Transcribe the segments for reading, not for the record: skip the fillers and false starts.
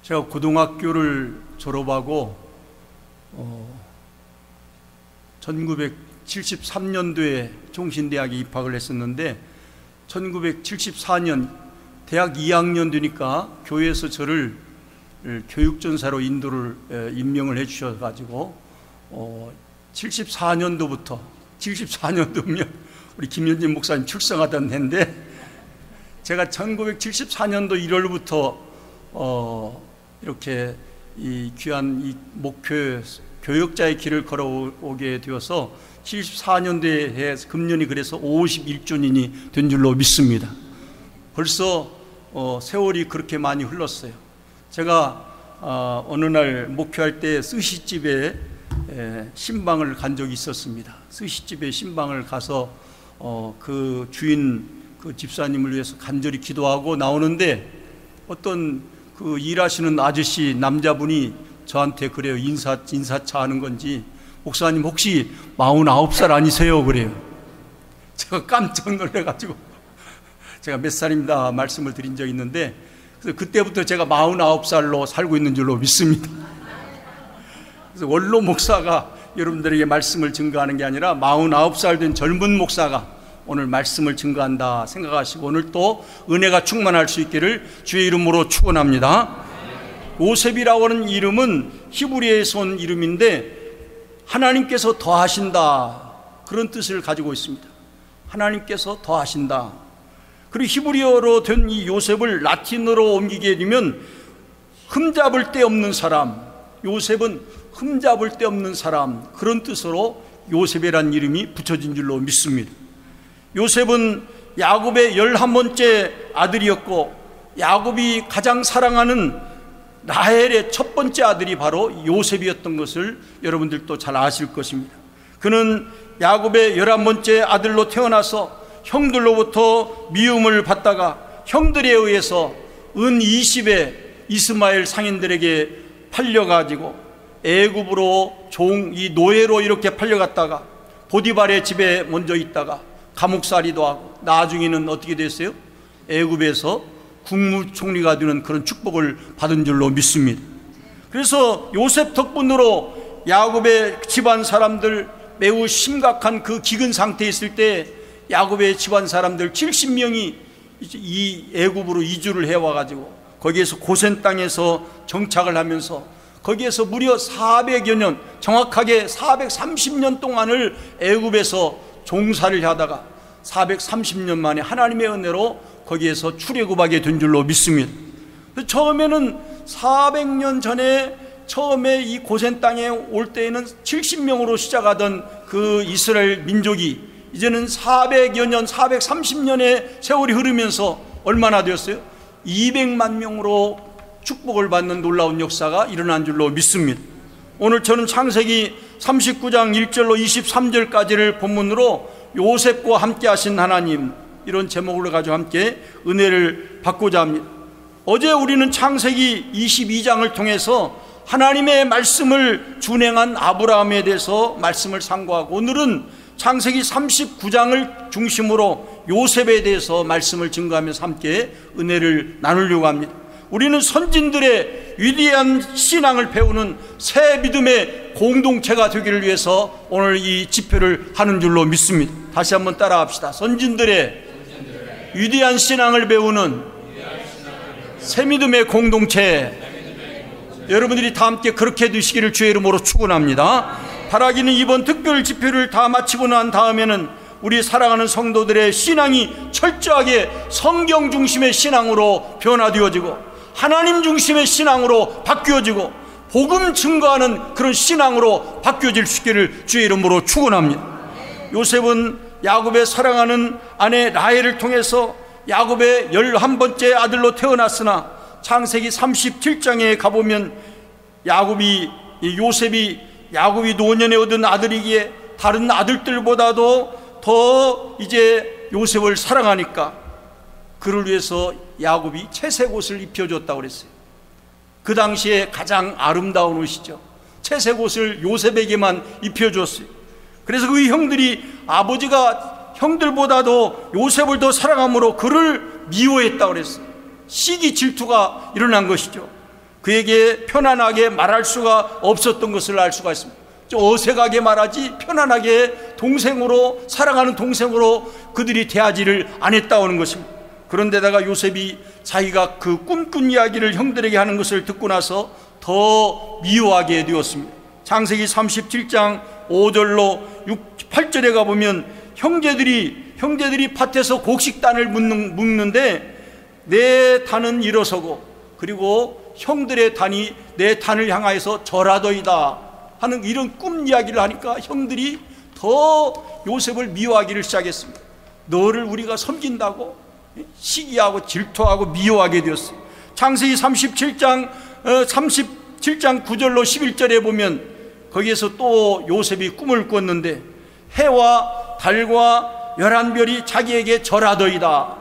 제가 고등학교를 졸업하고 1973년도에 종신대학에 입학을 했었는데 1974년 대학 2학년 되니까 교회에서 저를 교육전사로 인도를 임명을 해 주셔가지고 74년도면 우리 김현진 목사님 출생하던 해인데 제가 1974년도 1월부터 이렇게 이 귀한 이 목표 교역자의 길을 걸어오게 되어서 74년도에 금년이 그래서 51주년이 된 줄로 믿습니다. 벌써 세월이 그렇게 많이 흘렀어요. 제가 어느 날 목회할 때 스시집에 신방을 간 적이 있었습니다. 스시집에 신방을 가서 그 주인 그 집사님을 위해서 간절히 기도하고 나오는데 어떤 그 일하시는 아저씨 남자분이 저한테 그래요. 인사차 하는 건지 목사님 혹시 49살 아니세요? 그래요. 제가 깜짝 놀래가지고 제가 몇 살입니다 말씀을 드린 적이 있는데 그래서 그때부터 제가 49살로 살고 있는 줄로 믿습니다. 그래서 원로 목사가 여러분들에게 말씀을 증거하는 게 아니라 49살 된 젊은 목사가 오늘 말씀을 증거한다 생각하시고 오늘 또 은혜가 충만할 수 있기를 주의 이름으로 축원합니다. 요셉이라고 하는 이름은 히브리에서 온 이름인데 하나님께서 더하신다 그런 뜻을 가지고 있습니다. 하나님께서 더하신다. 그리고 히브리어로 된 이 요셉을 라틴어로 옮기게 되면 흠잡을 데 없는 사람, 요셉은 흠잡을 데 없는 사람, 그런 뜻으로 요셉이라는 이름이 붙여진 줄로 믿습니다. 요셉은 야곱의 11번째 아들이었고 야곱이 가장 사랑하는 라헬의 첫 번째 아들이 바로 요셉이었던 것을 여러분들도 잘 아실 것입니다. 그는 야곱의 11번째 아들로 태어나서 형들로부터 미움을 받다가 형들에 의해서 은 20에 이스마엘 상인들에게 팔려가지고 애굽으로 이 노예로 이렇게 팔려갔다가 보디발의 집에 먼저 있다가 감옥살이도 하고 나중에는 어떻게 됐어요? 애굽에서 국무총리가 되는 그런 축복을 받은 줄로 믿습니다. 그래서 요셉 덕분으로 야곱의 집안 사람들 매우 심각한 그 기근 상태에 있을 때 야곱의 집안 사람들 70명이 이 애굽으로 이주를 해와가지고 거기에서 고센 땅에서 정착을 하면서 거기에서 무려 400여 년 정확하게 430년 동안을 애굽에서 종사를 하다가 430년 만에 하나님의 은혜로 거기에서 출애굽하게 된 줄로 믿습니다. 처음에는 400년 전에 처음에 이 고센 땅에 올 때에는 70명으로 시작하던 그 이스라엘 민족이 이제는 400여 년, 430년의 세월이 흐르면서 얼마나 되었어요? 200만 명으로 축복을 받는 놀라운 역사가 일어난 줄로 믿습니다. 오늘 저는 창세기 39장 1절로 23절까지를 본문으로 요셉과 함께 하신 하나님, 이런 제목을 가지고 함께 은혜를 받고자 합니다. 어제 우리는 창세기 22장을 통해서 하나님의 말씀을 준행한 아브라함에 대해서 말씀을 상고하고 오늘은 창세기 39장을 중심으로 요셉에 대해서 말씀을 증거하면서 함께 은혜를 나누려고 합니다. 우리는 선진들의 위대한 신앙을 배우는 새 믿음의 공동체가 되기를 위해서 오늘 이 집회를 하는 줄로 믿습니다. 다시 한번 따라합시다. 선진들의 위대한 신앙을 배우는 새 믿음의 공동체, 여러분들이 다 함께 그렇게 되시기를 주의 이름으로 축원합니다. 바라기는 이번 특별 집회를 다 마치고 난 다음에는 우리 사랑하는 성도들의 신앙이 철저하게 성경 중심의 신앙으로 변화되어지고 하나님 중심의 신앙으로 바뀌어지고 복음 증거하는 그런 신앙으로 바뀌어질 수 있기를 주의 이름으로 축원합니다. 요셉은 야곱의 사랑하는 아내 라헬을 통해서 야곱의 11번째 아들로 태어났으나 창세기 37장에 가보면 요셉이 야곱이 노년에 얻은 아들이기에 다른 아들들보다도 더 이제 요셉을 사랑하니까 그를 위해서 야곱이 채색 옷을 입혀줬다고 그랬어요. 그 당시에 가장 아름다운 옷이죠. 채색 옷을 요셉에게만 입혀줬어요. 그래서 그 형들이 아버지가 형들보다도 요셉을 더 사랑함으로 그를 미워했다고 그랬어요. 시기 질투가 일어난 것이죠. 그에게 편안하게 말할 수가 없었던 것을 알 수가 있습니다. 좀 어색하게 말하지 편안하게 동생으로, 사랑하는 동생으로 그들이 대하지를 않았다고 하는 것입니다. 그런데다가 요셉이 자기가 그 꿈꾼 이야기를 형들에게 하는 것을 듣고 나서 더 미워하게 되었습니다. 창세기 37장 5절로 8절에 가보면 형제들이 밭에서 곡식단을 묶는데 내 단은 일어서고 그리고 형들의 단이 내 단을 향하여서 절하더이다 하는 이런 꿈 이야기를 하니까 형들이 더 요셉을 미워하기를 시작했습니다. 너를 우리가 섬긴다고 시기하고 질투하고 미워하게 되었어요. 창세기 37장 9절로 11절에 보면 거기에서 또 요셉이 꿈을 꿨는데 해와 달과 11별이 자기에게 절하더이다.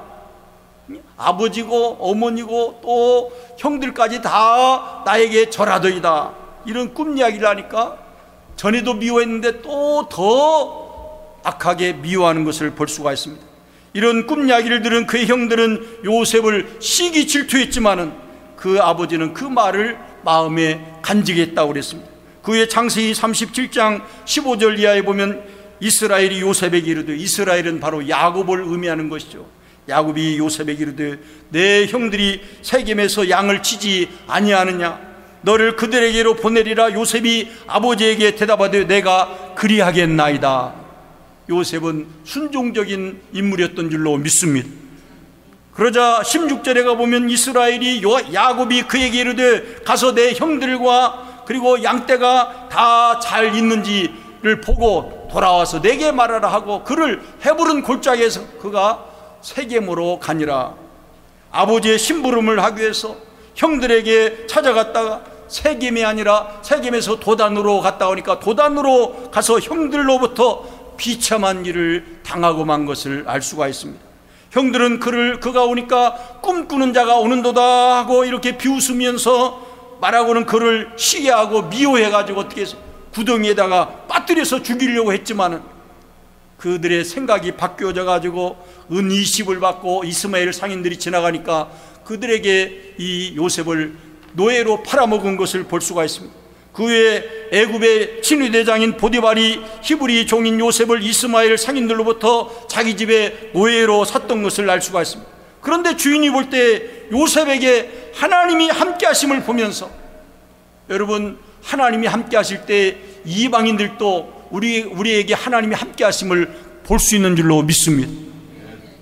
아버지고 어머니고 또 형들까지 다 나에게 절하더이다. 이런 꿈 이야기를 하니까 전에도 미워했는데 또 더 악하게 미워하는 것을 볼 수가 있습니다. 이런 꿈 이야기를 들은 그의 형들은 요셉을 시기 질투했지만은 그 아버지는 그 말을 마음에 간직했다고 그랬습니다. 그 후에 창세기 37장 15절 이하에 보면 이스라엘이 요셉에게 이르되, 이스라엘은 바로 야곱을 의미하는 것이죠. 야곱이 요셉에게 이르되 내 형들이 세겜에서 양을 치지 아니하느냐, 너를 그들에게로 보내리라. 요셉이 아버지에게 대답하되 내가 그리하겠나이다. 요셉은 순종적인 인물이었던 줄로 믿습니다. 그러자 16절에 가보면 이스라엘이 야곱이 그에게 이르되 가서 내 형들과 그리고 양떼가 다 잘 있는지를 보고 돌아와서 내게 말하라 하고 그를 헤브론 골짜기에서 그가 세겜으로 가니라. 아버지의 심부름을 하기 위해서 형들에게 찾아갔다가 세겜이 아니라 세겜에서 도단으로 갔다 오니까 도단으로 가서 형들로부터 비참한 일을 당하고 만 것을 알 수가 있습니다. 형들은 그가 오니까 꿈꾸는 자가 오는도다 하고 이렇게 비웃으면서 말하고는 그를 시기하고 미워해가지고 어떻게 해서 구덩이에다가 빠뜨려서 죽이려고 했지만은 그들의 생각이 바뀌어져 가지고 은 20을 받고 이스마엘 상인들이 지나가니까 그들에게 이 요셉을 노예로 팔아먹은 것을 볼 수가 있습니다. 그 후에 애굽의 친위대장인 보디발이 히브리 종인 요셉을 이스마엘 상인들로부터 자기 집에 노예로 샀던 것을 알 수가 있습니다. 그런데 주인이 볼 때 요셉에게 하나님이 함께 하심을 보면서, 여러분 하나님이 함께 하실 때 이방인들도 우리에게 하나님이 함께 하심을 볼 수 있는 줄로 믿습니다.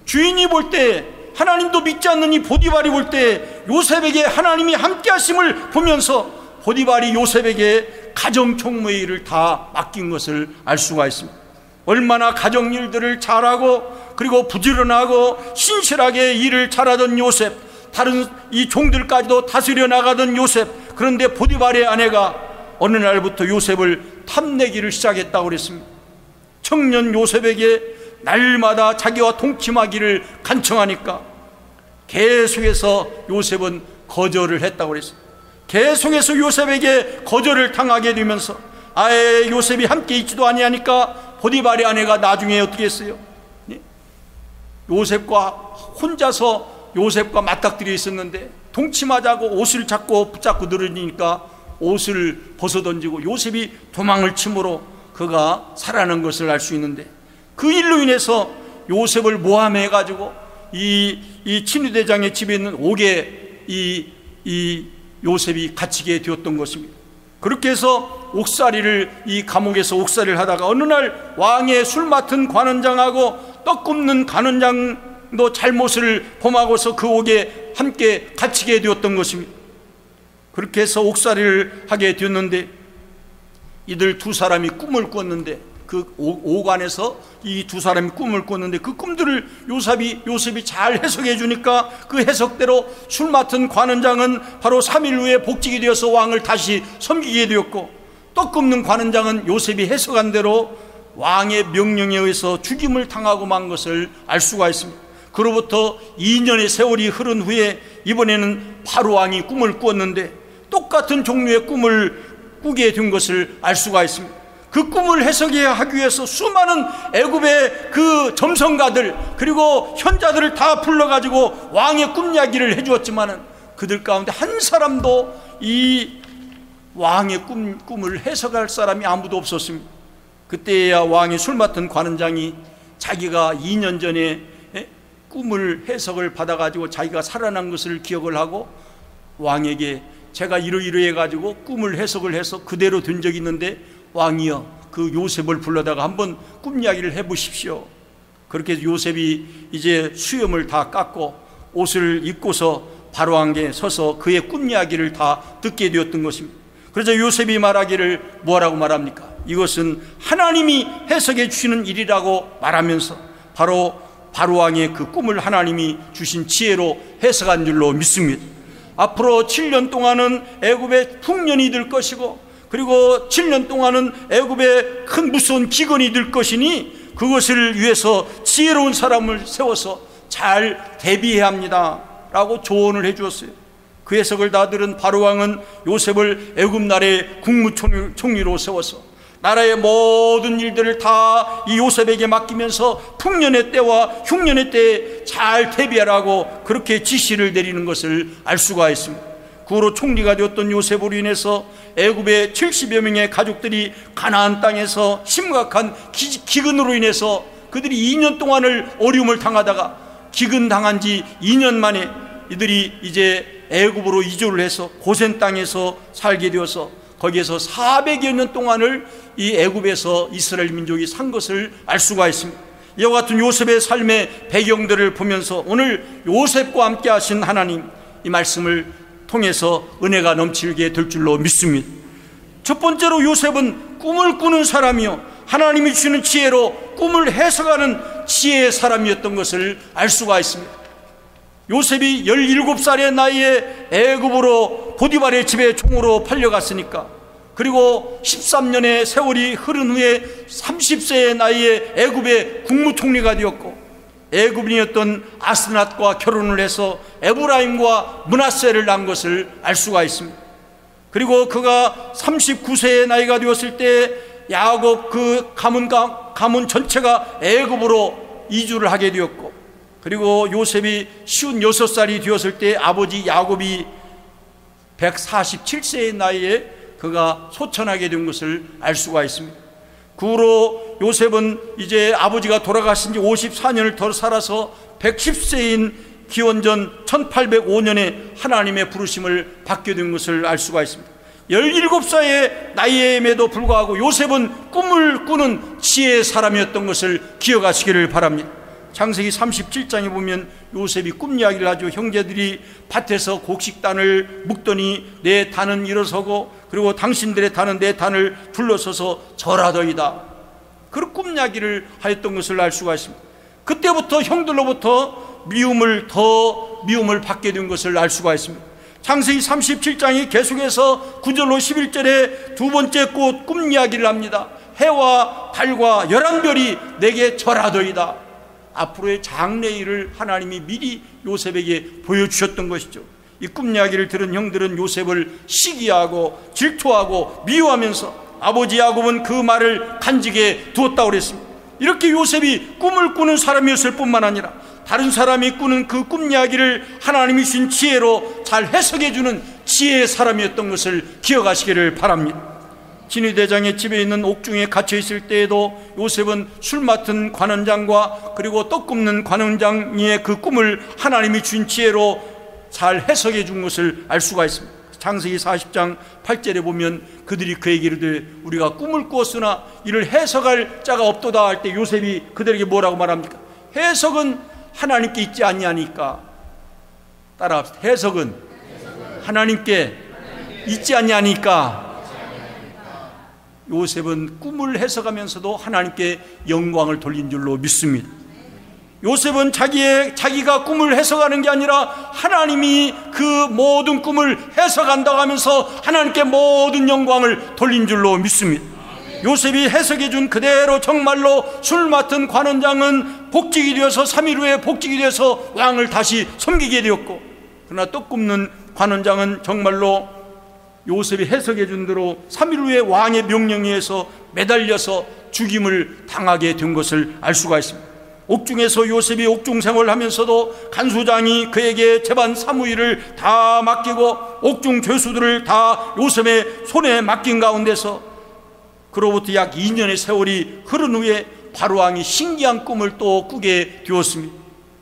주인이 볼 때, 하나님도 믿지 않는 이 보디발이 볼 때 요셉에게 하나님이 함께 하심을 보면서 보디발이 요셉에게 가정 총무의 일을 다 맡긴 것을 알 수가 있습니다. 얼마나 가정 일들을 잘하고 그리고 부지런하고 신실하게 일을 잘하던 요셉, 다른 이 종들까지도 다스려 나가던 요셉. 그런데 보디발의 아내가 어느 날부터 요셉을 탐내기를 시작했다고 그랬습니다. 청년 요셉에게 날마다 자기와 동침하기를 간청하니까 계속해서 요셉은 거절을 했다고 그랬습니다. 계속해서 요셉에게 거절을 당하게 되면서 아예 요셉이 함께 있지도 아니하니까 보디발의 아내가 나중에 어떻게 했어요? 요셉과 혼자서 요셉과 맞닥뜨려 있었는데 동침하자고 옷을 잡고 붙잡고 늘으니까 옷을 벗어던지고 요셉이 도망을 치므로 그가 살아난 것을 알 수 있는데, 그 일로 인해서 요셉을 모함해 가지고 이 친위대장의 집에 있는 옥에 이 요셉이 갇히게 되었던 것입니다. 그렇게 해서 이 감옥에서 옥살이를 하다가 어느 날 왕의 술 맡은 관원장하고 떡 굽는 관원장도 잘못을 범하고서 그 옥에 함께 갇히게 되었던 것입니다. 그렇게 해서 옥살이를 하게 되었는데 이들 두 사람이 꿈을 꿨는데 그 옥 안에서 이 두 사람이 꿈을 꿨는데 그 꿈들을 요셉이 잘 해석해 주니까 그 해석대로 술 맡은 관원장은 바로 3일 후에 복직이 되어서 왕을 다시 섬기게 되었고, 떡 굽는 관원장은 요셉이 해석한 대로 왕의 명령에 의해서 죽임을 당하고 만 것을 알 수가 있습니다. 그로부터 2년의 세월이 흐른 후에 이번에는 바로 왕이 꿈을 꾸었는데 똑같은 종류의 꿈을 꾸게 된 것을 알 수가 있습니다. 그 꿈을 해석하기 위해서 수많은 애굽의 그 점성가들 그리고 현자들을 다 불러가지고 왕의 꿈 이야기를 해주었지만은 그들 가운데 한 사람도 이 왕의 꿈을 해석할 사람이 아무도 없었습니다. 그때야 왕이 술 맡은 관원장이 자기가 2년 전에 꿈을 해석을 받아가지고 자기가 살아난 것을 기억을 하고 왕에게 제가 이러이러해 가지고 꿈을 해석을 해서 그대로 된 적이 있는데 왕이여 그 요셉을 불러다가 한번 꿈 이야기를 해보십시오. 그렇게 해서 요셉이 이제 수염을 다 깎고 옷을 입고서 바로왕께 서서 그의 꿈 이야기를 다 듣게 되었던 것입니다. 그래서 요셉이 말하기를 뭐라고 말합니까? 이것은 하나님이 해석해 주시는 일이라고 말하면서 바로왕의 그 꿈을 하나님이 주신 지혜로 해석한 줄로 믿습니다. 앞으로 7년 동안은 애굽의 풍년이 될 것이고 그리고 7년 동안은 애굽의 큰 무서운 기근이 될 것이니 그것을 위해서 지혜로운 사람을 세워서 잘 대비해야 합니다 라고 조언을 해 주었어요. 그 해석을 다 들은 바로왕은 요셉을 애굽 나라의 국무총리로 세워서 나라의 모든 일들을 다 이 요셉에게 맡기면서 풍년의 때와 흉년의 때에 잘 대비하라고 그렇게 지시를 내리는 것을 알 수가 있습니다. 그 후로 총리가 되었던 요셉으로 인해서 애굽의 70여 명의 가족들이 가나안 땅에서 심각한 기근으로 인해서 그들이 2년 동안을 어려움을 당하다가 기근 당한 지 2년 만에 이들이 이제 애굽으로 이주를 해서 고센 땅에서 살게 되어서 거기에서 400여 년 동안을 이 애굽에서 이스라엘 민족이 산 것을 알 수가 있습니다. 이와 같은 요셉의 삶의 배경들을 보면서 오늘 요셉과 함께 하신 하나님 이 말씀을 통해서 은혜가 넘치게 될 줄로 믿습니다. 첫 번째로 요셉은 꿈을 꾸는 사람이요 하나님이 주시는 지혜로 꿈을 해석하는 지혜의 사람이었던 것을 알 수가 있습니다. 요셉이 17살의 나이에 애굽으로 보디발의 집에 종으로 팔려갔으니까 그리고 13년의 세월이 흐른 후에 30세의 나이에 애굽의 국무총리가 되었고 애굽인이었던 아스낫과 결혼을 해서 에브라임과 므낫세를 낳은 것을 알 수가 있습니다. 그리고 그가 39세의 나이가 되었을 때 야곱 그 가문 전체가 애굽으로 이주를 하게 되었고 그리고 요셉이 56살이 되었을 때 아버지 야곱이 147세의 나이에 그가 소천하게 된 것을 알 수가 있습니다. 그 후로 요셉은 이제 아버지가 돌아가신 지 54년을 더 살아서 110세인 기원전 1805년에 하나님의 부르심을 받게 된 것을 알 수가 있습니다. 17살의 나이임에도 불구하고 요셉은 꿈을 꾸는 지혜의 사람이었던 것을 기억하시기를 바랍니다. 창세기 37장에 보면 요셉이 꿈 이야기를 하죠. 형제들이 밭에서 곡식단을 묶더니 내 단은 일어서고 그리고 당신들의 단은 내 단을 둘러서서 절하더이다. 그런 꿈 이야기를 하였던 것을 알 수가 있습니다. 그때부터 형들로부터 미움을 받게 된 것을 알 수가 있습니다. 창세기 37장이 계속해서 9절로 11절에 두 번째 꿈 이야기를 합니다. 해와 달과 11별이 내게 절하더이다. 앞으로의 장래일을 하나님이 미리 요셉에게 보여주셨던 것이죠. 이 꿈 이야기를 들은 형들은 요셉을 시기하고 질투하고 미워하면서 아버지 야곱은 그 말을 간직해 두었다고 그랬습니다. 이렇게 요셉이 꿈을 꾸는 사람이었을 뿐만 아니라 다른 사람이 꾸는 그 꿈 이야기를 하나님이 주신 지혜로 잘 해석해 주는 지혜의 사람이었던 것을 기억하시기를 바랍니다. 진위대장의 집에 있는 옥중에 갇혀 있을 때에도 요셉은 술 맡은 관원장과 그리고 떡 굽는 관원장의 그 꿈을 하나님이 주신 지혜로 잘 해석해 준 것을 알 수가 있습니다. 창세기 40장 8절에 보면 그들이 그에게 이르되 우리가 꿈을 꾸었으나 이를 해석할 자가 없도다 할 때 요셉이 그들에게 뭐라고 말합니까? 해석은 하나님께 있지 아니하니까. 따라합시다. 해석은 하나님께 있지 아니하니까. 요셉은 꿈을 해석하면서도 하나님께 영광을 돌린 줄로 믿습니다. 요셉은 자기가 꿈을 해석하는 게 아니라 하나님이 그 모든 꿈을 해석한다고 하면서 하나님께 모든 영광을 돌린 줄로 믿습니다. 요셉이 해석해 준 그대로 정말로 술 맡은 관원장은 복직이 되어서 3일 후에 복직이 되어서 왕을 다시 섬기게 되었고, 그러나 떡 굽는 관원장은 정말로 요셉이 해석해 준 대로 3일 후에 왕의 명령에 의해서 매달려서 죽임을 당하게 된 것을 알 수가 있습니다. 옥중에서 요셉이 옥중 생활을 하면서도 간수장이 그에게 재반 사무일을 다 맡기고 옥중 죄수들을 다 요셉의 손에 맡긴 가운데서 그로부터 약 2년의 세월이 흐른 후에 바로왕이 신기한 꿈을 또 꾸게 되었습니다.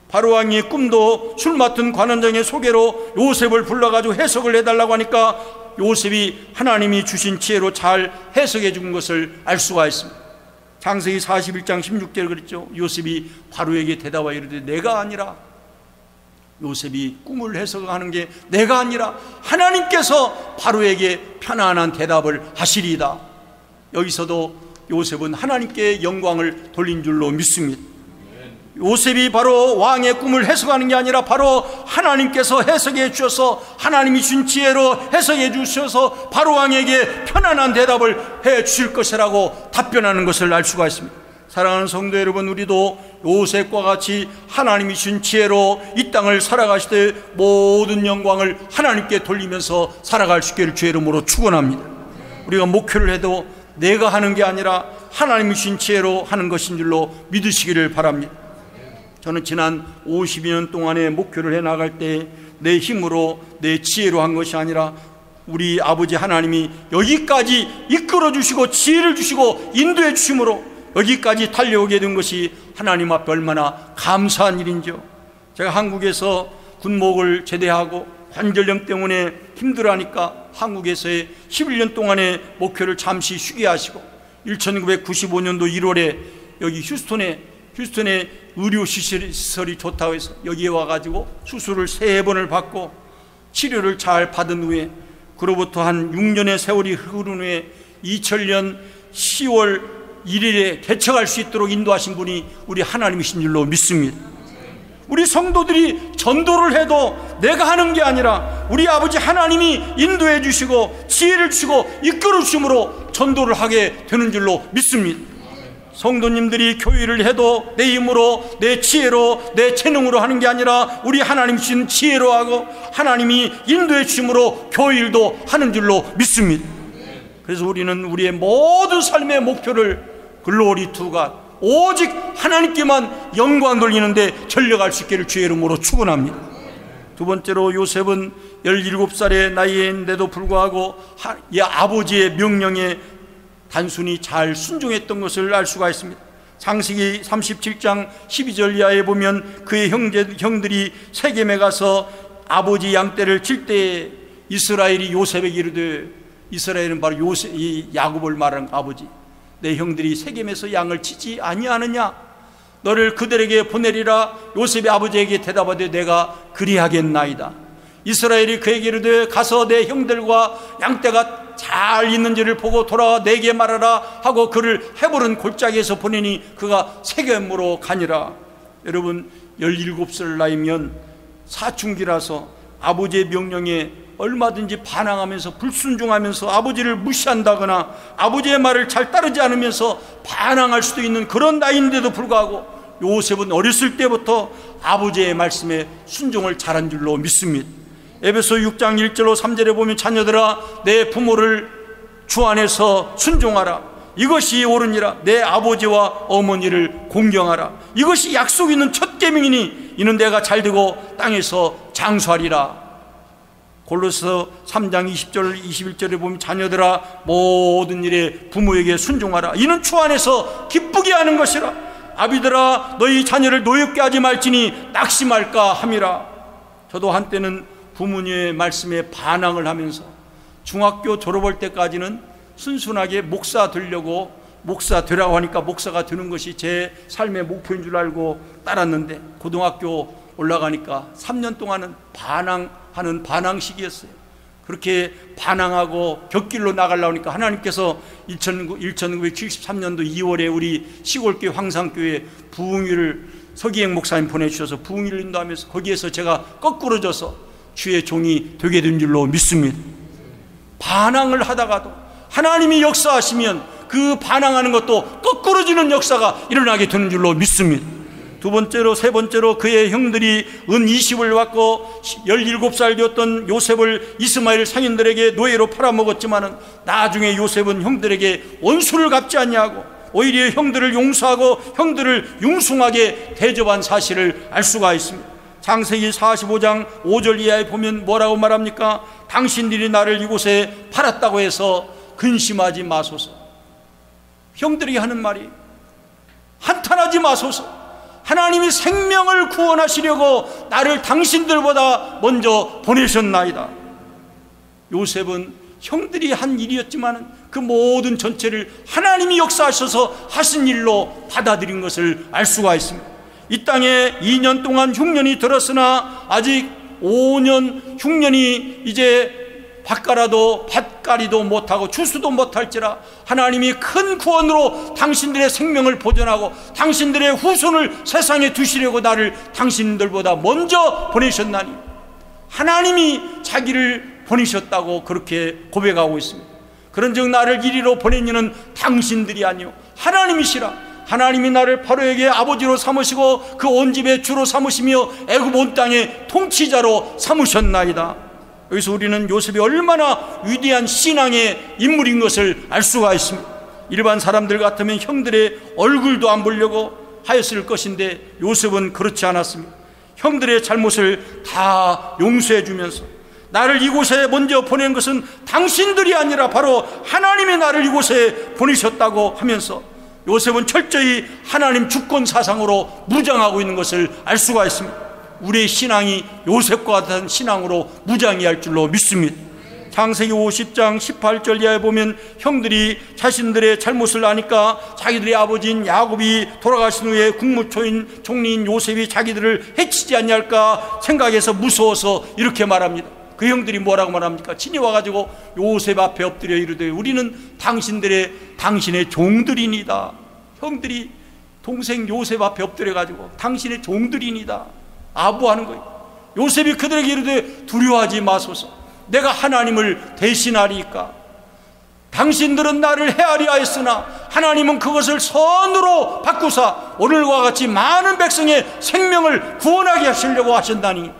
바로왕의 꿈도 술 맡은 관원장의 소개로 요셉을 불러가지고 해석을 해달라고 하니까 요셉이 하나님이 주신 지혜로 잘 해석해 준 것을 알 수가 있습니다. 창세기 41장 16절에 그랬죠. 요셉이 바로에게 대답하여 이르되 내가 아니라, 요셉이 꿈을 해석하는 게 내가 아니라 하나님께서 바로에게 편안한 대답을 하시리이다. 여기서도 요셉은 하나님께 영광을 돌린 줄로 믿습니다. 요셉이 바로 왕의 꿈을 해석하는 게 아니라 바로 하나님께서 해석해 주셔서, 하나님이 준 지혜로 해석해 주셔서 바로 왕에게 편안한 대답을 해 주실 것이라고 답변하는 것을 알 수가 있습니다. 사랑하는 성도 여러분, 우리도 요셉과 같이 하나님이 준 지혜로 이 땅을 살아가실 때 모든 영광을 하나님께 돌리면서 살아갈 수 있기를 주의 이름으로 축원합니다. 우리가 목회를 해도 내가 하는 게 아니라 하나님이 준 지혜로 하는 것인 줄로 믿으시기를 바랍니다. 저는 지난 52년 동안의 목회를 해나갈 때 내 힘으로 내 지혜로 한 것이 아니라 우리 아버지 하나님이 여기까지 이끌어 주시고 지혜를 주시고 인도해 주심으로 여기까지 달려오게 된 것이 하나님 앞에 얼마나 감사한 일인지요. 제가 한국에서 군목을 제대하고 관절염 때문에 힘들어하니까 한국에서의 11년 동안의 목회를 잠시 쉬게 하시고 1995년도 1월에 여기 휴스턴에 의료시설이 좋다고 해서 여기에 와가지고 수술을 3번을 받고 치료를 잘 받은 후에 그로부터 한 6년의 세월이 흐른 후에 2000년 10월 1일에 개척할 수 있도록 인도하신 분이 우리 하나님이신 줄로 믿습니다. 우리 성도들이 전도를 해도 내가 하는 게 아니라 우리 아버지 하나님이 인도해 주시고 지혜를 주시고 이끌어 주심으로 전도를 하게 되는 줄로 믿습니다. 성도님들이 교회를 해도 내 힘으로, 내 지혜로, 내 재능으로 하는 게 아니라 우리 하나님 주신 지혜로 하고 하나님이 인도해 주심으로 교회일도 하는 줄로 믿습니다. 그래서 우리는 우리의 모든 삶의 목표를 글로리 투 갓, 오직 하나님께만 영광 돌리는데 전력할 수 있기를 주의 이름으로 축원합니다. 두 번째로 요셉은 17살의 나이인데도 불구하고 아버지의 명령에 단순히 잘 순종했던 것을 알 수가 있습니다. 창세기 37장 12절 이하에 보면 그의 형들이 세겜에 가서 아버지 양떼를 칠 때에 이스라엘이 요셉에게 이르되, 이스라엘은 바로 요셉, 이 야곱을 말하는 아버지, 내 형들이 세겜에서 양을 치지 아니하느냐, 너를 그들에게 보내리라. 요셉이 아버지에게 대답하되 내가 그리하겠나이다. 이스라엘이 그에게 이르되 가서 내 형들과 양떼가 잘 있는지를 보고 돌아와 내게 말하라 하고 그를 헤브론 골짜기에서 보내니 그가 세겜으로 가니라. 여러분, 17살 나이면 사춘기라서 아버지의 명령에 얼마든지 반항하면서 불순종하면서 아버지를 무시한다거나 아버지의 말을 잘 따르지 않으면서 반항할 수도 있는 그런 나이인데도 불구하고 요셉은 어렸을 때부터 아버지의 말씀에 순종을 잘한 줄로 믿습니다. 에베소 6장 1절로 3절에 보면 자녀들아 내 부모를 주 안에서 순종하라. 이것이 옳으니라. 내 아버지와 어머니를 공경하라. 이것이 약속 있는 첫 계명이니 이는 내가 잘되고 땅에서 장수하리라. 골로새 3장 20절 21절에 보면 자녀들아 모든 일에 부모에게 순종하라. 이는 주 안에서 기쁘게 하는 것이라. 아비들아 너희 자녀를 노엽게 하지 말지니 낙심할까 함이라. 저도 한때는 부모님의 말씀에 반항을 하면서 중학교 졸업할 때까지는 순순하게 목사 되려고, 목사 되라고 하니까 목사가 되는 것이 제 삶의 목표인 줄 알고 따랐는데 고등학교 올라가니까 3년 동안은 반항하는 반항식이었어요. 그렇게 반항하고 곁길로 나가려고 하니까 하나님께서 1973년도 2월에 우리 시골교회 황산교회 부흥회를 서기행 목사님 보내주셔서 부흥회를 인도하면서 거기에서 제가 거꾸러져서 주의 종이 되게 된 줄로 믿습니다. 반항을 하다가도 하나님이 역사하시면 그 반항하는 것도 거꾸러지는 역사가 일어나게 되는 줄로 믿습니다. 두 번째로, 세 번째로 그의 형들이 은 20을 받고 17살 되었던 요셉을 이스마엘 상인들에게 노예로 팔아먹었지만은 나중에 요셉은 형들에게 원수를 갚지 않냐고 오히려 형들을 용서하고 형들을 융숭하게 대접한 사실을 알 수가 있습니다. 창세기 45장 5절 이하에 보면 뭐라고 말합니까? 당신들이 나를 이곳에 팔았다고 해서 근심하지 마소서. 형들이 하는 말이 한탄하지 마소서. 하나님이 생명을 구원하시려고 나를 당신들보다 먼저 보내셨나이다. 요셉은 형들이 한 일이었지만 그 모든 전체를 하나님이 역사하셔서 하신 일로 받아들인 것을 알 수가 있습니다. 이 땅에 2년 동안 흉년이 들었으나 아직 5년 흉년이 이제 밭가리도 못하고 추수도 못할지라 하나님이 큰 구원으로 당신들의 생명을 보존하고 당신들의 후손을 세상에 두시려고 나를 당신들보다 먼저 보내셨나니 하나님이 자기를 보내셨다고 그렇게 고백하고 있습니다. 그런즉 나를 이리로 보낸 이는 당신들이 아니요 하나님이시라. 하나님이 나를 바로에게 아버지로 삼으시고 그 온 집의 주로 삼으시며 애굽 온 땅의 통치자로 삼으셨나이다. 여기서 우리는 요셉이 얼마나 위대한 신앙의 인물인 것을 알 수가 있습니다. 일반 사람들 같으면 형들의 얼굴도 안 보려고 하였을 것인데 요셉은 그렇지 않았습니다. 형들의 잘못을 다 용서해 주면서 나를 이곳에 먼저 보낸 것은 당신들이 아니라 바로 하나님이 나를 이곳에 보내셨다고 하면서 요셉은 철저히 하나님 주권 사상으로 무장하고 있는 것을 알 수가 있습니다. 우리의 신앙이 요셉과 같은 신앙으로 무장해야 할 줄로 믿습니다. 창세기 50장 18절 이하에 보면 형들이 자신들의 잘못을 아니까 자기들의 아버지인 야곱이 돌아가신 후에 국무초인 총리인 요셉이 자기들을 해치지 않냐할까 생각해서 무서워서 이렇게 말합니다. 그 형들이 뭐라고 말합니까? 친히 와가지고 요셉 앞에 엎드려 이르되 우리는 당신의 종들이니다. 형들이 동생 요셉 앞에 엎드려가지고 당신의 종들이니다 아부하는 거예요. 요셉이 그들에게 이르되 두려워하지 마소서. 내가 하나님을 대신하리이까. 당신들은 나를 해하리 하였으나 하나님은 그것을 선으로 바꾸사 오늘과 같이 많은 백성의 생명을 구원하게 하시려고 하신다니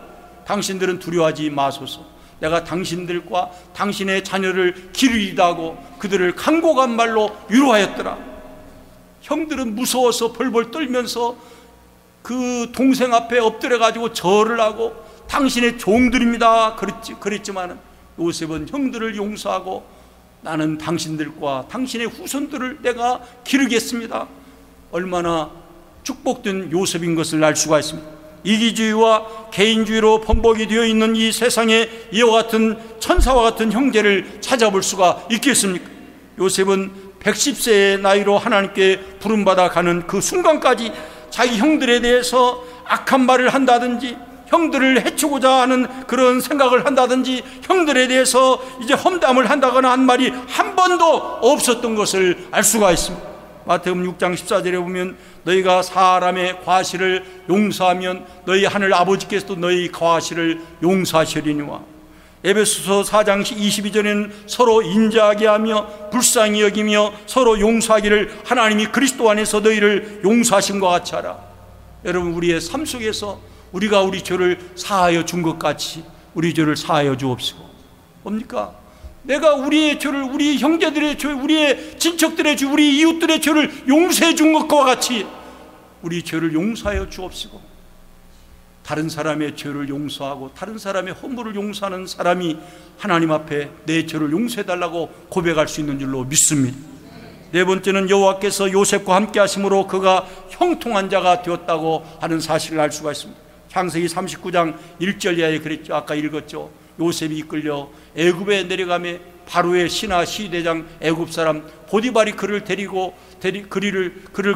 당신들은 두려워하지 마소서. 내가 당신들과 당신의 자녀를 기르리다 하고 그들을 간곡한 말로 위로하였더라. 형들은 무서워서 벌벌 떨면서 그 동생 앞에 엎드려가지고 절을 하고 당신의 종들입니다 그랬지만 요셉은 형들을 용서하고 나는 당신들과 당신의 후손들을 내가 기르겠습니다. 얼마나 축복된 요셉인 것을 알 수가 있습니다. 이기주의와 개인주의로 번복이 되어 있는 이 세상에 이와 같은 천사와 같은 형제를 찾아볼 수가 있겠습니까? 요셉은 110세의 나이로 하나님께 부름받아 가는 그 순간까지 자기 형들에 대해서 악한 말을 한다든지 형들을 해치고자 하는 그런 생각을 한다든지 형들에 대해서 이제 험담을 한다거나 한 말이 한 번도 없었던 것을 알 수가 있습니다. 마태복음 6장 14절에 보면 너희가 사람의 과실을 용서하면 너희 하늘 아버지께서도 너희 과실을 용서하시리니와. 에베소서 4장 22절에는 서로 인자하게 하며 불쌍히 여기며 서로 용서하기를 하나님이 그리스도 안에서 너희를 용서하신 것 같이 하라. 여러분, 우리의 삶 속에서 우리가 우리 죄를 사하여 준 것 같이 우리 죄를 사하여 주옵시고. 뭡니까? 내가 우리의 죄를, 우리 형제들의 죄, 우리의 친척들의 죄, 우리 이웃들의 죄를 용서해 준 것과 같이 우리 죄를 용서하여 주옵시고. 다른 사람의 죄를 용서하고 다른 사람의 허물을 용서하는 사람이 하나님 앞에 내 죄를 용서해달라고 고백할 수 있는 줄로 믿습니다. 네 번째는 여호와께서 요셉과 함께 하심으로 그가 형통한 자가 되었다고 하는 사실을 알 수가 있습니다. 창세기 39장 1절 이하에 그랬죠. 아까 읽었죠. 요셉이 이끌려 애굽에 내려가며 바로의 신하 시대장 애굽 사람 보디발이 그를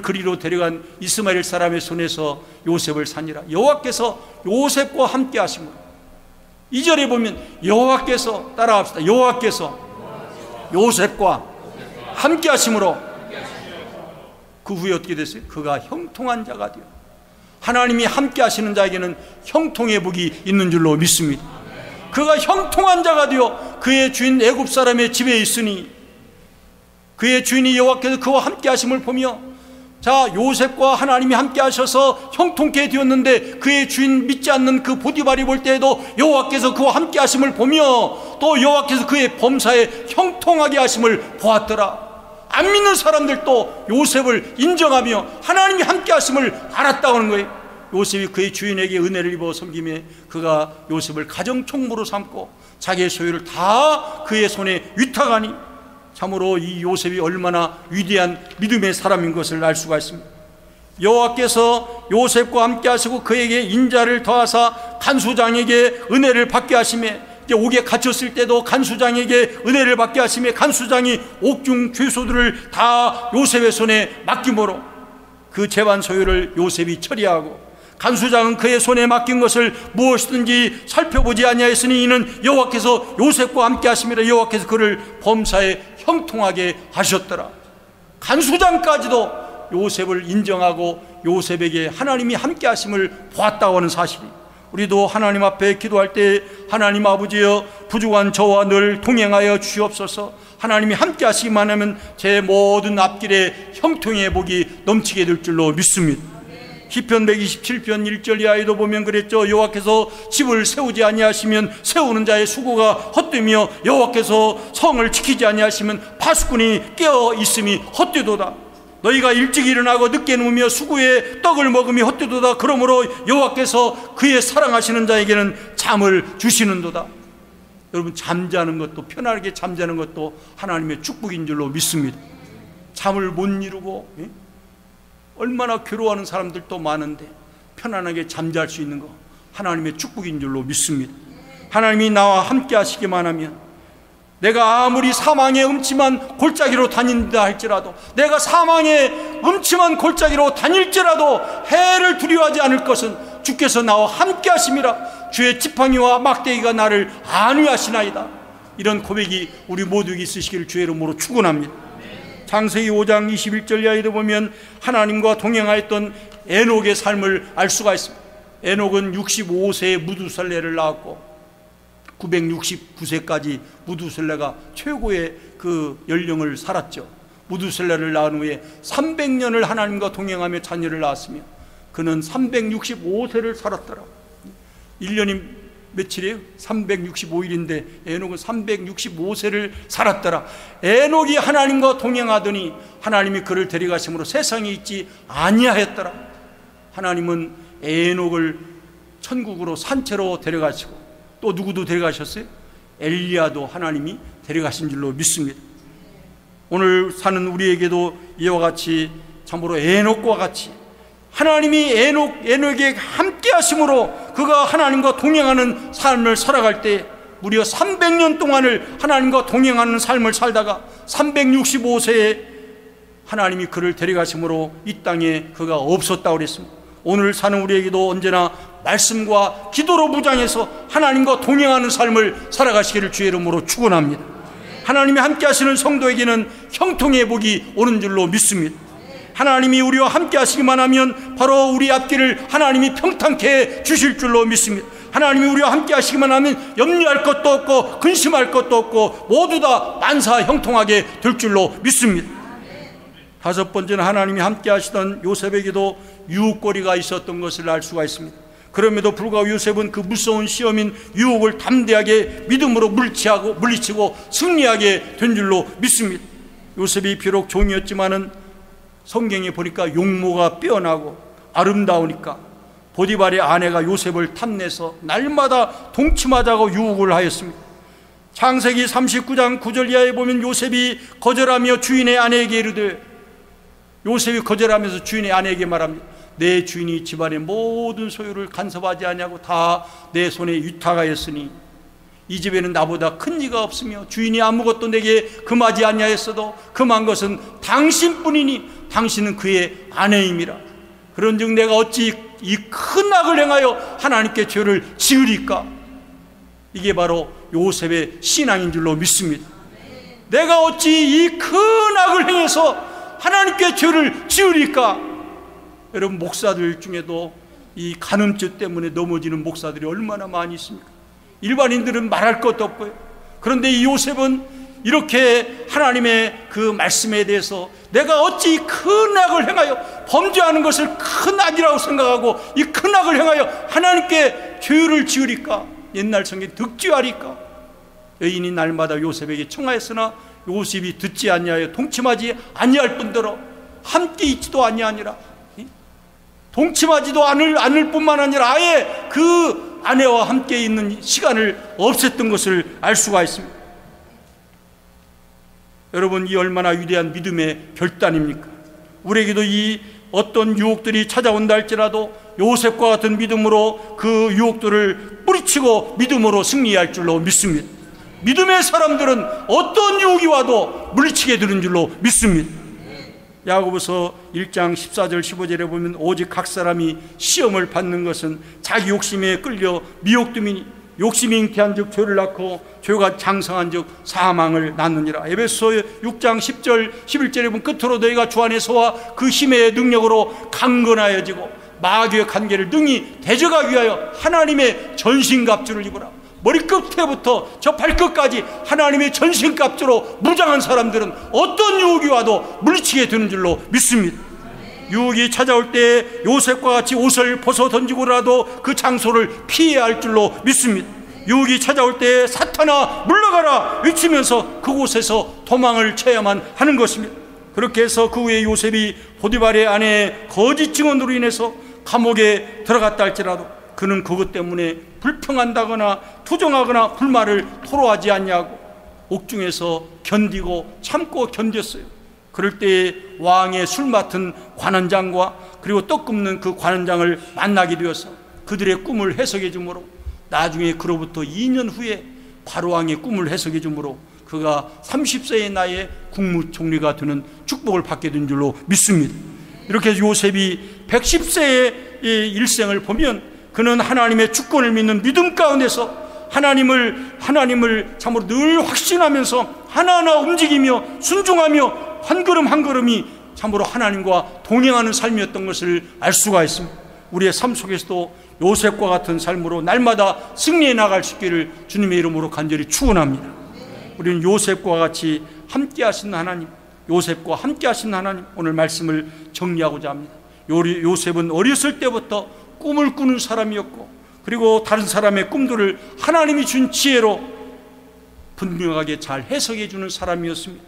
그리로 데려간 이스마엘 사람의 손에서 요셉을 산이라. 여호와께서 요셉과 함께 하심으로. 2절에 보면 여호와께서, 따라합시다. 여호와께서 요셉과 함께 하심으로. 그 후에 어떻게 됐어요? 그가 형통한 자가 되어. 하나님이 함께 하시는 자에게는 형통의 복이 있는 줄로 믿습니다. 그가 형통한 자가 되어 그의 주인 애굽 사람의 집에 있으니 그의 주인이 여호와께서 그와 함께 하심을 보며 자, 요셉과 하나님이 함께 하셔서 형통케 되었는데 그의 주인 믿지 않는 그 보디발이 볼 때에도 여호와께서 그와 함께 하심을 보며 또 여호와께서 그의 범사에 형통하게 하심을 보았더라. 안 믿는 사람들도 요셉을 인정하며 하나님이 함께 하심을 알았다고 하는 거예요. 요셉이 그의 주인에게 은혜를 입어 섬기며 그가 요셉을 가정총무로 삼고 자기의 소유를 다 그의 손에 위탁하니 참으로 이 요셉이 얼마나 위대한 믿음의 사람인 것을 알 수가 있습니다. 여호와께서 요셉과 함께 하시고 그에게 인자를 더하사 간수장에게 은혜를 받게 하시며 옥에 갇혔을 때도 간수장에게 은혜를 받게 하시며 간수장이 옥중 죄소들을 다 요셉의 손에 맡김으로 그 재반 소유를 요셉이 처리하고 간수장은 그의 손에 맡긴 것을 무엇이든지 살펴보지 아니하였으니 이는 여호와께서 요셉과 함께 하심이라. 여호와께서 그를 범사에 형통하게 하셨더라. 간수장까지도 요셉을 인정하고 요셉에게 하나님이 함께 하심을 보았다고 하는 사실이, 우리도 하나님 앞에 기도할 때 하나님 아버지여 부족한 저와 늘 동행하여 주시옵소서. 하나님이 함께 하시기만 하면 제 모든 앞길에 형통의 복이 넘치게 될 줄로 믿습니다. 시편 127편 1절 이하에도 보면 그랬죠. 여호와께서 집을 세우지 아니하시면 세우는 자의 수고가 헛되며 여호와께서 성을 지키지 아니하시면 파수꾼이 깨어 있음이 헛되도다. 너희가 일찍 일어나고 늦게 누우며 수구에 떡을 먹음이 헛되도다. 그러므로 여호와께서 그의 사랑하시는 자에게는 잠을 주시는도다. 여러분, 잠자는 것도, 편하게 잠자는 것도 하나님의 축복인 줄로 믿습니다. 잠을 못 이루고 얼마나 괴로워하는 사람들도 많은데 편안하게 잠잘 수 있는 거 하나님의 축복인 줄로 믿습니다. 하나님이 나와 함께 하시기만 하면 내가 아무리 사망의 음침한 골짜기로 다닌다 할지라도, 내가 사망의 음침한 골짜기로 다닐지라도 해를 두려워하지 않을 것은 주께서 나와 함께 하심이라. 주의 지팡이와 막대기가 나를 안위하시나이다. 이런 고백이 우리 모두에게 있으시기를 주의 이름으로 축원합니다. 창세기 5장 21절 이하에도 보면 하나님과 동행하였던 에녹의 삶을 알 수가 있습니다. 에녹은 65세에 무두셀레를 낳았고 969세까지 무두셀레가 최고의 그 연령을 살았죠. 무두셀레를 낳은 후에 300년을 하나님과 동행하며 자녀를 낳았으며 그는 365세를 살았더라. 1년이 며칠이에요? 365일인데 에녹은 365세를 살았더라. 에녹이 하나님과 동행하더니 하나님이 그를 데려가심으로 세상에 있지 아니하였더라. 하나님은 에녹을 천국으로 산채로 데려가시고 또 누구도 데려가셨어요? 엘리야도 하나님이 데려가신 줄로 믿습니다. 오늘 사는 우리에게도 이와 같이 참으로 에녹과 같이 하나님이 에녹에게 함께 하심으로 그가 하나님과 동행하는 삶을 살아갈 때 무려 300년 동안을 하나님과 동행하는 삶을 살다가 365세에 하나님이 그를 데려가심으로 이 땅에 그가 없었다고 그랬습니다. 오늘 사는 우리에게도 언제나 말씀과 기도로 무장해서 하나님과 동행하는 삶을 살아가시기를 주의 이름으로 축원합니다. 하나님이 함께 하시는 성도에게는 형통의 복이 오는 줄로 믿습니다. 하나님이 우리와 함께 하시기만 하면 바로 우리 앞길을 하나님이 평탄케 해 주실 줄로 믿습니다. 하나님이 우리와 함께 하시기만 하면 염려할 것도 없고 근심할 것도 없고 모두 다 만사 형통하게 될 줄로 믿습니다. 다섯 번째는 하나님이 함께 하시던 요셉에게도 유혹거리가 있었던 것을 알 수가 있습니다. 그럼에도 불구하고 요셉은 그 무서운 시험인 유혹을 담대하게 믿음으로 물리치고 승리하게 된 줄로 믿습니다. 요셉이 비록 종이었지만은 성경에 보니까 용모가 빼어나고 아름다우니까 보디발의 아내가 요셉을 탐내서 날마다 동침하자고 유혹을 하였습니다. 창세기 39장 9절 이하에 보면 요셉이 거절하며 주인의 아내에게 이르되, 요셉이 거절하면서 주인의 아내에게 말합니다. 내 주인이 집안의 모든 소유를 간섭하지 아니하고 다 내 손에 위탁하였으니 이 집에는 나보다 큰 이가 없으며 주인이 아무것도 내게 금하지 아니하였어도 금한 것은 당신뿐이니 당신은 그의 아내임이라. 그런즉 내가 어찌 이 큰 악을 행하여 하나님께 죄를 지으리까. 이게 바로 요셉의 신앙인 줄로 믿습니다. 내가 어찌 이 큰 악을 행해서 하나님께 죄를 지으리까. 여러분, 목사들 중에도 이 간음죄 때문에 넘어지는 목사들이 얼마나 많이 있습니까? 일반인들은 말할 것도 없고요. 그런데 이 요셉은 이렇게 하나님의 그 말씀에 대해서 내가 어찌 큰 악을 행하여 범죄하는 것을 큰 악이라고 생각하고 이 큰 악을 행하여 하나님께 죄를 지으리까? 옛날 성경 득죄하리까? 여인이 날마다 요셉에게 청하였으나 요셉이 듣지 아니하여 동침하지 아니할 뿐더러 함께 있지도 아니하니라. 동침하지도 않을 뿐만 아니라 아예 그 아내와 함께 있는 시간을 없앴던 것을 알 수가 있습니다. 여러분, 이 얼마나 위대한 믿음의 결단입니까? 우리에게도 이 어떤 유혹들이 찾아온다 할지라도 요셉과 같은 믿음으로 그 유혹들을 뿌리치고 믿음으로 승리할 줄로 믿습니다. 믿음의 사람들은 어떤 유혹이 와도 물리치게 되는 줄로 믿습니다. 야고보서 1장 14절 15절에 보면 오직 각 사람이 시험을 받는 것은 자기 욕심에 끌려 미혹됨이니 욕심이 잉태한 즉 죄를 낳고 죄가 장성한 즉 사망을 낳느니라. 에베소 6장 10절 11절에 보면 끝으로 너희가 주 안에서와 그 힘의 능력으로 강건하여지고 마귀의 관계를 능히 대적하기 위하여 하나님의 전신갑주를 입으라. 머리끝에부터 저 발끝까지 하나님의 전신갑주로 무장한 사람들은 어떤 유혹이 와도 물리치게 되는 줄로 믿습니다. 유혹이 찾아올 때 요셉과 같이 옷을 벗어 던지고라도 그 장소를 피해야 할 줄로 믿습니다. 유혹이 찾아올 때 사탄아 물러가라 외치면서 그곳에서 도망을 쳐야만 하는 것입니다. 그렇게 해서 그 후에 요셉이 보디발의 아내의 거짓 증언으로 인해서 감옥에 들어갔다 할지라도 그는 그것 때문에 불평한다거나 투정하거나 불만을 토로하지 않냐고 옥중에서 견디고 참고 견뎠어요. 그럴 때 왕의 술 맡은 관원장과 그리고 떡 굽는 그 관원장을 만나게 되어서 그들의 꿈을 해석해 주므로 나중에 그로부터 2년 후에 바로왕의 꿈을 해석해 주므로 그가 30세의 나이에 국무총리가 되는 축복을 받게 된 줄로 믿습니다. 이렇게 요셉이 110세의 일생을 보면 그는 하나님의 주권을 믿는 믿음 가운데서 하나님을 참으로 늘 확신하면서 하나하나 움직이며 순종하며 한 걸음 한 걸음이 참으로 하나님과 동행하는 삶이었던 것을 알 수가 있습니다. 우리의 삶 속에서도 요셉과 같은 삶으로 날마다 승리해 나갈 수 있기를 주님의 이름으로 간절히 축원합니다. 우리는 요셉과 같이 함께 하신 하나님, 요셉과 함께 하신 하나님, 오늘 말씀을 정리하고자 합니다. 요셉은 어렸을 때부터 꿈을 꾸는 사람이었고 그리고 다른 사람의 꿈들을 하나님이 준 지혜로 분명하게 잘 해석해 주는 사람이었습니다.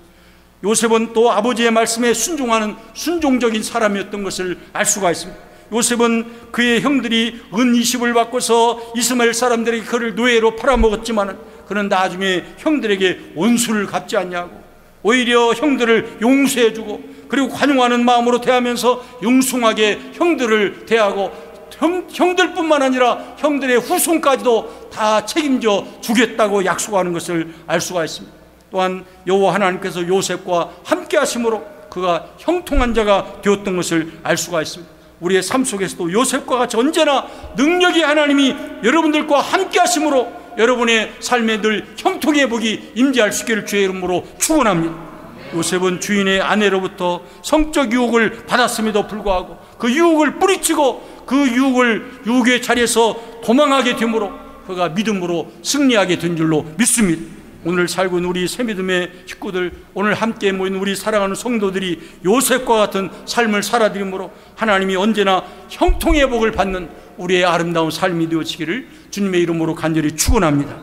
요셉은 또 아버지의 말씀에 순종하는 순종적인 사람이었던 것을 알 수가 있습니다. 요셉은 그의 형들이 은 20을 바꿔서 이스마엘 사람들에게 그를 노예로 팔아먹었지만 그는 나중에 형들에게 원수를 갚지 않냐고 오히려 형들을 용서해주고 그리고 관용하는 마음으로 대하면서 융숭하게 형들을 대하고 형들뿐만 아니라 형들의 후손까지도 다 책임져 주겠다고 약속하는 것을 알 수가 있습니다. 또한 여호와 하나님께서 요셉과 함께 하심으로 그가 형통한 자가 되었던 것을 알 수가 있습니다. 우리의 삶 속에서도 요셉과 같이 언제나 능력이 하나님이 여러분들과 함께 하심으로 여러분의 삶에 늘 형통의 복이 임재할 수 있기를 주의 이름으로 축원합니다. 요셉은 주인의 아내로부터 성적 유혹을 받았음에도 불구하고 그 유혹을 뿌리치고 그 유혹의 자리에서 도망하게 되므로 그가 믿음으로 승리하게 된 줄로 믿습니다. 오늘 살고 있는 우리 새믿음의 식구들, 오늘 함께 모인 우리 사랑하는 성도들이 요셉과 같은 삶을 살아들임으로 하나님이 언제나 형통의 복을 받는 우리의 아름다운 삶이 되어지기를 주님의 이름으로 간절히 축원합니다.